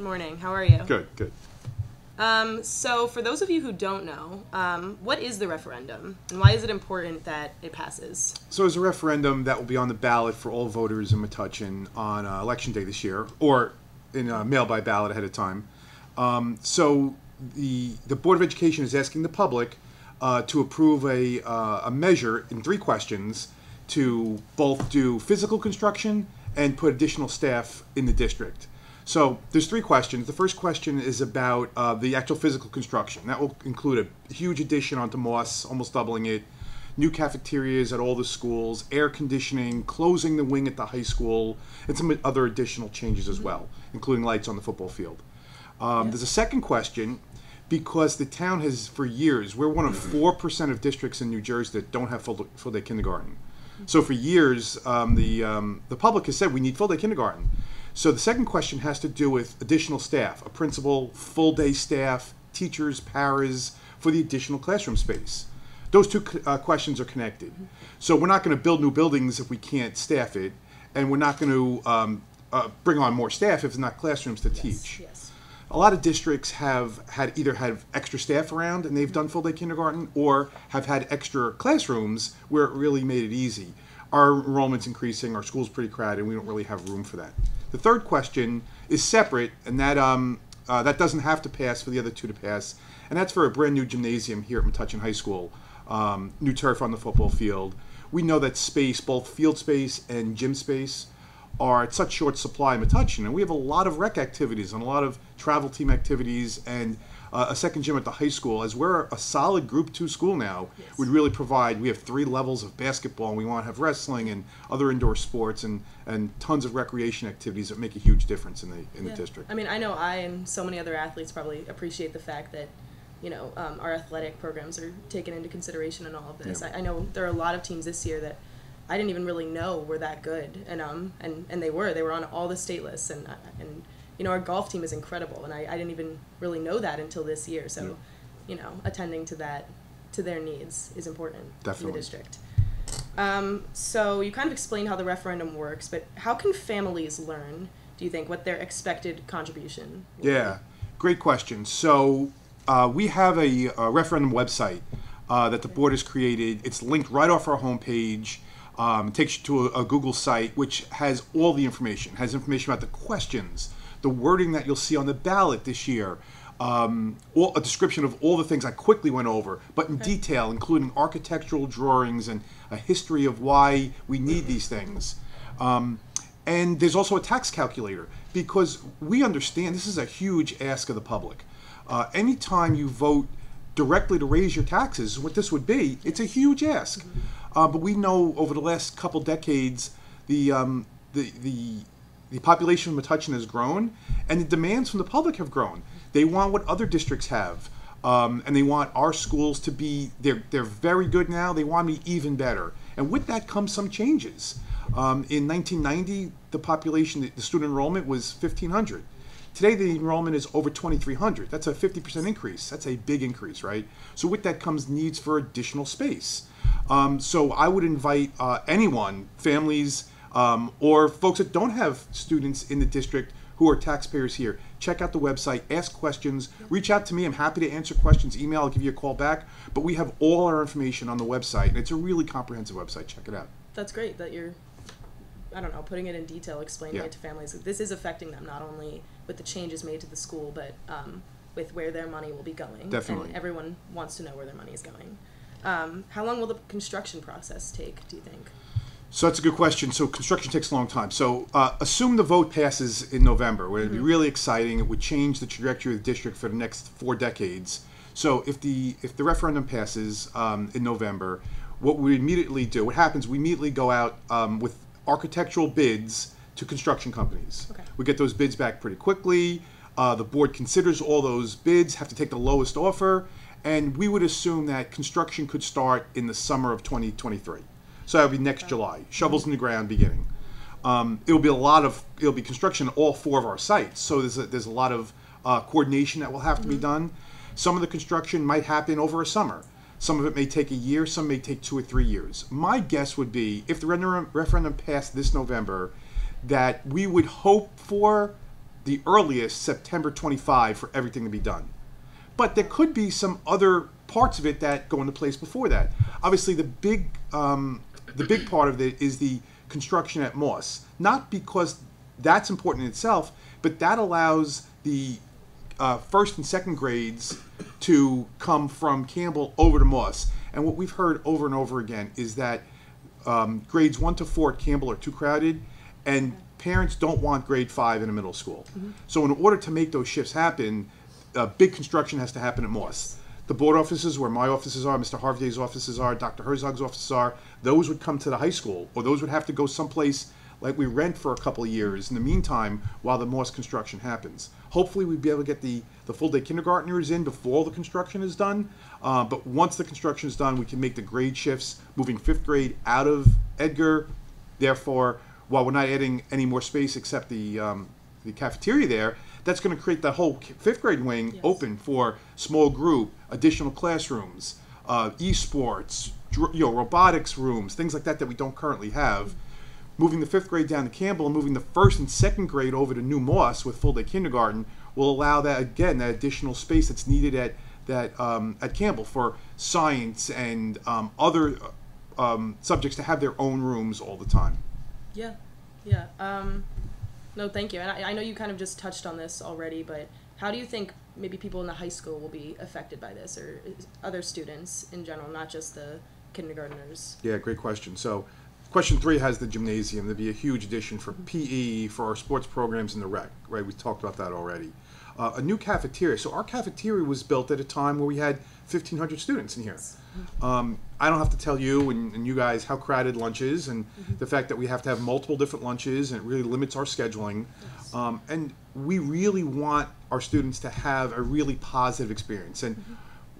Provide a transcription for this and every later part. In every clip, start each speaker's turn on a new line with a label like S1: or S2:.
S1: morning. How are you?
S2: Good, good.
S1: So for those of you who don't know, what is the referendum and why is it important that it passes?
S2: So there's a referendum that will be on the ballot for all voters in Metuchen on Election Day this year, or in mail by ballot ahead of time. So the Board of Education is asking the public to approve a measure in 3 questions to both do physical construction and put additional staff in the district. So there's 3 questions. The first question is about the actual physical construction. That will include a huge addition onto Moss, almost doubling it, new cafeterias at all the schools, air conditioning, closing the wing at the high school, and some other additional changes as well, including lights on the football field. There's a second question, because the town has, for years, we're one of 4% of districts in New Jersey that don't have full-day kindergarten. So for years, the public has said we need full-day kindergarten. So the second question has to do with additional staff, a principal, full-day staff, teachers, paras, for the additional classroom space. Those 2 questions are connected. So we're not going to build new buildings if we can't staff it, and we're not going to bring on more staff if there's not classrooms to teach.
S1: Yes.
S2: A lot of districts have either had extra staff around and they've done full-day kindergarten, or have had extra classrooms where it really made it easy. Our enrollment's increasing, our school's pretty crowded, and we don't really have room for that. The third question is separate, and that doesn't have to pass for the other 2 to pass, and that's for a brand new gymnasium here at Metuchen High School, new turf on the football field. We know that space, both field space and gym space, are at such short supply in Metuchen, and we have a lot of rec activities and a lot of travel team activities, and a second gym at the high school. As we're a solid Group 2 school now, we'd really provide, we have 3 levels of basketball, and we want to have wrestling and other indoor sports and tons of recreation activities that make a huge difference in the district.
S1: I mean, I know I and so many other athletes probably appreciate the fact that, you know, our athletic programs are taken into consideration in all of this.
S2: Yeah.
S1: I know there are a lot of teams this year that I didn't even really know were that good, and they were on all the state lists, and you know, our golf team is incredible, and I didn't even really know that until this year. So, you know, attending to their needs is important.
S2: Definitely.
S1: In the district. So you kind of explained how the referendum works, but how can families learn, do you think, what their expected contribution will be?
S2: Great question. So we have a referendum website that the board has created. It's linked right off our homepage. It takes you to a Google site which has all the information, has information about the questions, the wording that you'll see on the ballot this year, a description of all the things I quickly went over, but in detail, including architectural drawings and a history of why we need these things. And there's also a tax calculator, because we understand this is a huge ask of the public. Anytime you vote directly to raise your taxes, what this would be, it's a huge ask. But we know over the last couple decades, the population of Metuchen has grown, and the demands from the public have grown. They want what other districts have, and they want our schools to be, they're very good now, they want to be even better. And with that comes some changes. In 1990, the population, the student enrollment was 1,500. Today, the enrollment is over 2,300. That's a 50% increase. That's a big increase, right? So with that comes needs for additional space. So I would invite anyone, families, or folks that don't have students in the district who are taxpayers here, check out the website, ask questions, reach out to me. I'm happy to answer questions. Email, I'll give you a call back. But we have all our information on the website, and it's a really comprehensive website. Check it out.
S1: That's great that you're, I don't know, putting it in detail, explaining it to families. This is affecting them not only with the changes made to the school, but with where their money will be going.
S2: Definitely.
S1: And everyone wants to know where their money is going. How long will the construction process take, do you think?
S2: So that's a good question. So construction takes a long time. So assume the vote passes in November, where it'd be really exciting. It would change the trajectory of the district for the next 4 decades. So if the referendum passes in November, what we immediately do, what happens, we immediately go out with architectural bids to construction companies.
S1: Okay.
S2: We get those bids back pretty quickly. The board considers all those bids, have to take the lowest offer, and we would assume that construction could start in the summer of 2023. So that would be next July. Shovels in the ground beginning. It'll be construction at all 4 of our sites. So there's a lot of coordination that will have to be done. Some of the construction might happen over a summer. Some of it may take a year. Some may take 2 or 3 years. My guess would be, if the referendum passed this November, that we would hope for the earliest September 25 for everything to be done. But there could be some other parts of it that go into place before that. Obviously, the big part of it is the construction at Moss. Not because that's important in itself, but that allows the first and second grades to come from Campbell over to Moss. And what we've heard over and over again is that grades 1 to 4 at Campbell are too crowded, and parents don't want grade 5 in a middle school. So in order to make those shifts happen, big construction has to happen at Moss. The board offices, where my offices are, Mr. Harvey's offices are, Dr. Herzog's offices are, those would come to the high school, or those would have to go someplace like we rent for a couple of years in the meantime while the Moss construction happens. Hopefully we'd be able to get the full-day kindergartners in before the construction is done, but once the construction is done, we can make the grade shifts, moving 5th grade out of Edgar. Therefore, while we're not adding any more space except the cafeteria there, that's going to create the whole 5th grade wing open for small group, additional classrooms, esports, robotics rooms, things like that we don't currently have. Moving the 5th grade down to Campbell and moving the 1st and 2nd grade over to New Moss with full-day kindergarten will allow that, again, that additional space that's needed at Campbell for science and other subjects to have their own rooms all the time.
S1: Yeah. No, thank you. And I know you kind of just touched on this already, but how do you think maybe people in the high school will be affected by this, or other students in general, not just the kindergartners?
S2: Yeah, great question. So question 3 has the gymnasium. There'd be a huge addition for PE, for our sports programs and the rec, right? We talked about that already. A new cafeteria. So our cafeteria was built at a time where we had 1,500 students in here. I don't have to tell you and you guys how crowded lunch is, and the fact that we have to have multiple different lunches, and it really limits our scheduling. And we really want our students to have a really positive experience. And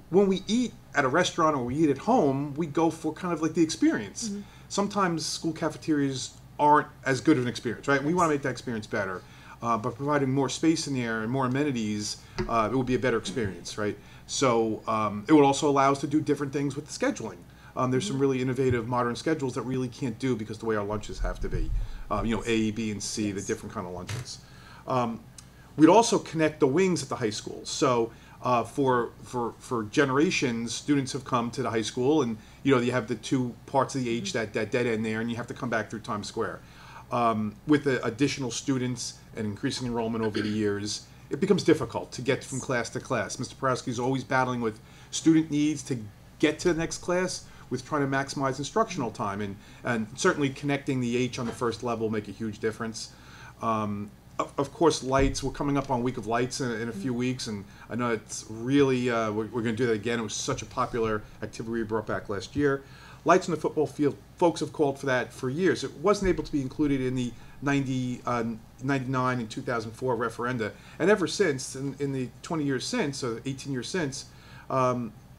S2: when we eat at a restaurant or we eat at home, we go for kind of like the experience. Sometimes school cafeterias aren't as good of an experience, right? We want to make that experience better. But providing more space in there and more amenities, it will be a better experience, right? So it would also allow us to do different things with the scheduling. There's some really innovative modern schedules that really can't do because the way our lunches have to be. A, B, and C, the different kind of lunches. We'd also connect the wings at the high school. So for generations, students have come to the high school, and you have the two parts of the H, that dead end there, and you have to come back through Times Square. With the additional students and increasing enrollment over the years, it becomes difficult to get from class to class. Mr. Porowski is always battling with student needs to get to the next class, with trying to maximize instructional time, and certainly connecting the H on the first level will make a huge difference. Of course, lights. We're coming up on Week of Lights in a few weeks, and I know it's really, we're going to do that again. It was such a popular activity we brought back last year. Lights on the football field, folks have called for that for years. It wasn't able to be included in the 99 and 2004 referenda. And ever since, in the 20 years since, or 18 years since,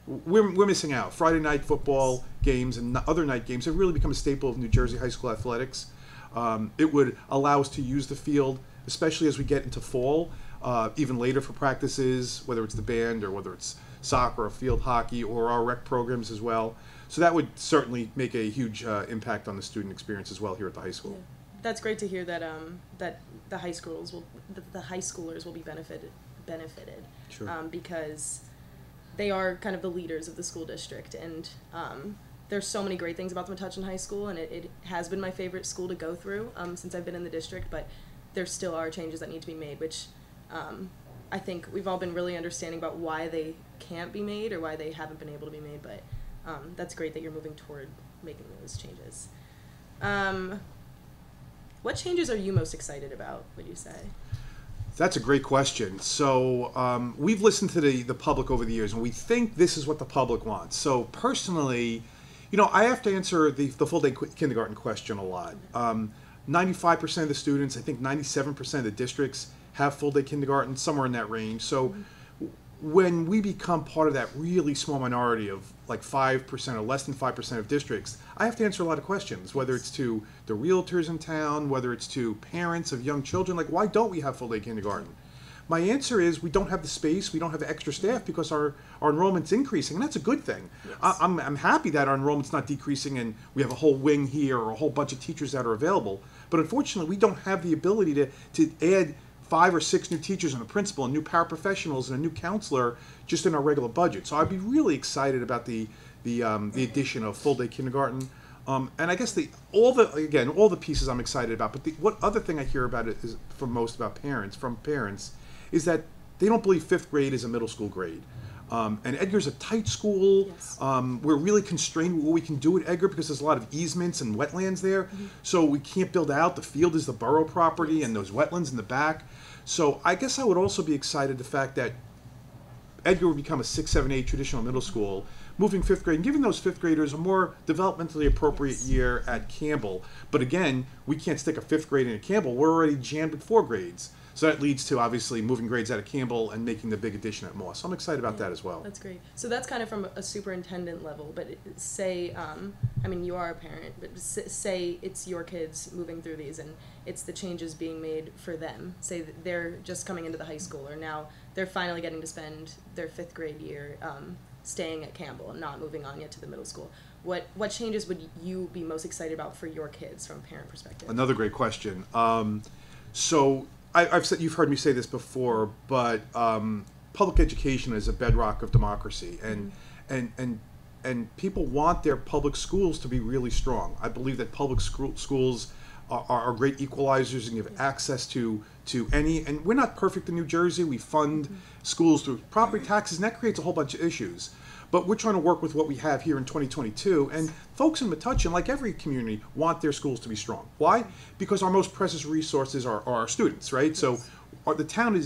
S2: we're missing out. Friday night football games and other night games have really become a staple of New Jersey high school athletics. It would allow us to use the field, especially as we get into fall, even later for practices, whether it's the band or whether it's soccer or field hockey or our rec programs as well. So that would certainly make a huge impact on the student experience as well here at the high school.
S1: Yeah. That's great to hear that that the high schoolers will be benefited.
S2: Sure.
S1: Because they are kind of the leaders of the school district, and there's so many great things about the Metuchen High School, and it has been my favorite school to go through since I've been in the district, but there still are changes that need to be made, which I think we've all been really understanding about why they can't be made or why they haven't been able to be made, but that's great that you're moving toward making those changes. What changes are you most excited about, would you say?
S2: That's a great question. So we've listened to the public over the years, and we think this is what the public wants. So personally, I have to answer the full-day kindergarten question a lot. 95% of the students, I think 97% of the districts have full-day kindergarten, somewhere in that range. So when we become part of that really small minority of like 5% or less than 5% of districts, I have to answer a lot of questions, whether it's to the realtors in town, whether it's to parents of young children, like why don't we have full-day kindergarten? My answer is we don't have the space, we don't have the extra staff because our enrollment's increasing, and that's a good thing. Yes. I'm happy that our enrollment's not decreasing and we have a whole wing here or a whole bunch of teachers that are available, but unfortunately we don't have the ability to add 5 or 6 new teachers and a principal and new paraprofessionals and a new counselor just in our regular budget. So I'd be really excited about the addition of full day kindergarten. And I guess all the pieces I'm excited about. But what other thing I hear about it is from parents is that they don't believe 5th grade is a middle school grade. And Edgar's a tight school.
S1: Yes.
S2: We're really constrained with what we can do at Edgar because there's a lot of easements and wetlands there. So we can't build out. The field is the borough property and those wetlands in the back. So I guess I would also be excited the fact that Edgar would become a 6, 7, 8 traditional middle school, moving 5th grade and giving those 5th graders a more developmentally appropriate year at Campbell. But again, we can't stick a 5th grade in at Campbell. We're already jammed with 4 grades. So that leads to obviously moving grades out of Campbell and making the big addition at Moss. So I'm excited about that as well.
S1: That's great. So that's kind of from a superintendent level, but say, I mean, you are a parent, but say it's your kids moving through these and it's the changes being made for them. Say that they're just coming into the high school or now they're finally getting to spend their 5th grade year staying at Campbell and not moving on yet to the middle school. What changes would you be most excited about for your kids from a parent perspective?
S2: Another great question. So I've said, you've heard me say this before, but public education is a bedrock of democracy, and people want their public schools to be really strong. I believe that public schools are great equalizers and give access to any, and we're not perfect in New Jersey. We fund schools through property taxes, and that creates a whole bunch of issues. But we're trying to work with what we have here in 2022, and folks in Metuchen, like every community, want their schools to be strong. Why? Because our most precious resources are our students, right? Yes. So the town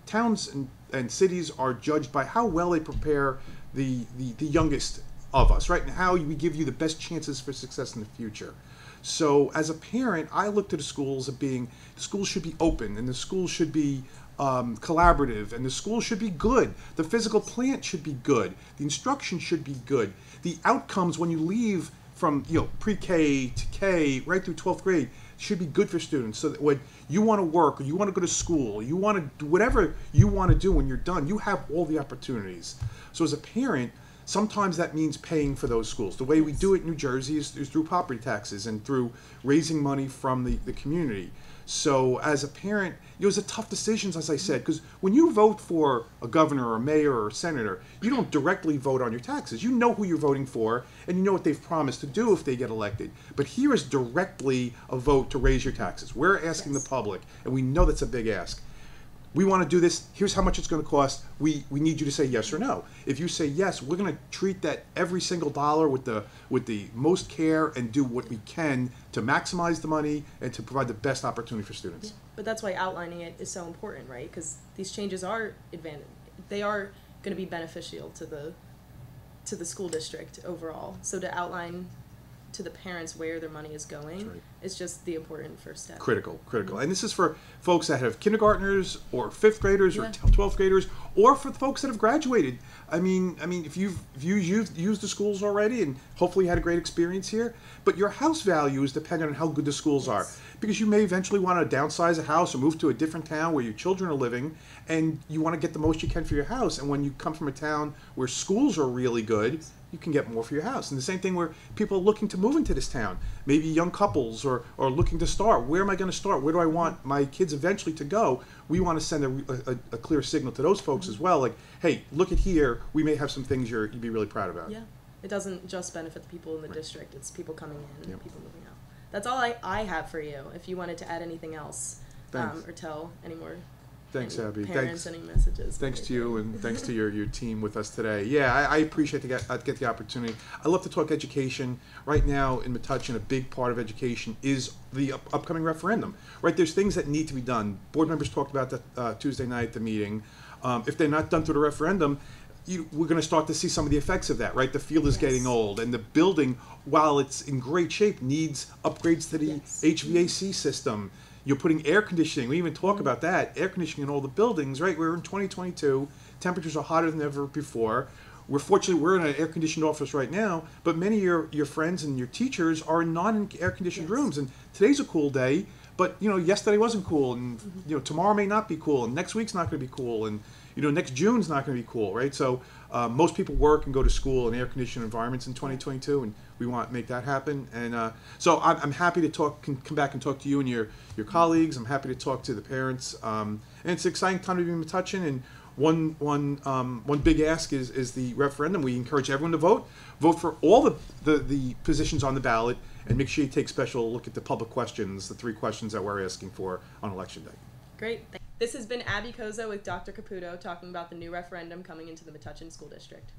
S2: towns and cities are judged by how well they prepare the youngest of us, right? And how we give you the best chances for success in the future. So as a parent, I look to the schools of the schools should be open, and the schools should be collaborative, and the school should be good. The physical plant should be good. The instruction should be good. The outcomes when you leave from pre-K to K right through 12th grade should be good for students. So that when you want to work or you want to go to school, or you want to do whatever you want to do when you're done, you have all the opportunities. So as a parent, sometimes that means paying for those schools. The way we do it in New Jersey is through property taxes and through raising money from the community. So as a parent, it was a tough decisions, as I said, because when you vote for a governor or a mayor or a senator, you don't directly vote on your taxes. You know who you're voting for, and you know what they've promised to do if they get elected. But here is directly a vote to raise your taxes. We're asking the public, and we know that's a big ask. We want to do this. Here's how much it's going to cost. We need you to say yes or no. If you say yes, we're going to treat that every single dollar with the most care and do what we can to maximize the money and to provide the best opportunity for students.
S1: Yeah. But that's why outlining it is so important, right? Because these changes are they are going to be beneficial to the school district overall. So to outline to the parents where their money is going is just the important first step.
S2: Critical. And this is for folks that have kindergartners or 5th graders or 12th graders, or for the folks that have graduated. I mean, if you've used the schools already and hopefully had a great experience here, but your house value is dependent on how good the schools are. Because you may eventually want to downsize a house or move to a different town where your children are living, and you want to get the most you can for your house. And when you come from a town where schools are really good, you can get more for your house. And the same thing where people are looking to move into this town, maybe young couples or looking to start. Where am I going to start? Where do I want my kids eventually to go? We want to send a clear signal to those folks as well, like, hey, look at here, we may have some things you'd be really proud about.
S1: Yeah, it doesn't just benefit the people in the district, it's people coming in and people moving out. That's all I have for you. If you wanted to add anything else or tell any more
S2: Thanks, Abby.
S1: Parents, any messages?
S2: Thanks to you, and thanks to your team with us today. Yeah, I appreciate to get the opportunity. I love to talk education. Right now in Metuchen, a big part of education is the upcoming referendum. Right, there's things that need to be done. Board members talked about that Tuesday night at the meeting. If they're not done through the referendum, we're going to start to see some of the effects of that, right? The field is getting old, and the building, while it's in great shape, needs upgrades to the HVAC system. You're putting air conditioning. We even talk about that, air conditioning in all the buildings, right? We're in 2022. Temperatures are hotter than ever before. We're in an air-conditioned office right now, but many of your friends and your teachers are in non-air-conditioned rooms. And today's a cool day, but yesterday wasn't cool, and tomorrow may not be cool, and next week's not going to be cool, and next June's not going to be cool, right? So Most people work and go to school in air-conditioned environments in 2022, and we want to make that happen. And so I'm happy to come back and talk to you and your colleagues. I'm happy to talk to the parents. And it's an exciting time to be in Metuchen. And one big ask is the referendum. We encourage everyone to vote. Vote for all the positions on the ballot, and make sure you take special look at the public questions, the 3 questions that we're asking for on Election Day.
S1: Great. This has been Abby Koza with Dr. Caputo talking about the new referendum coming into the Metuchen School District.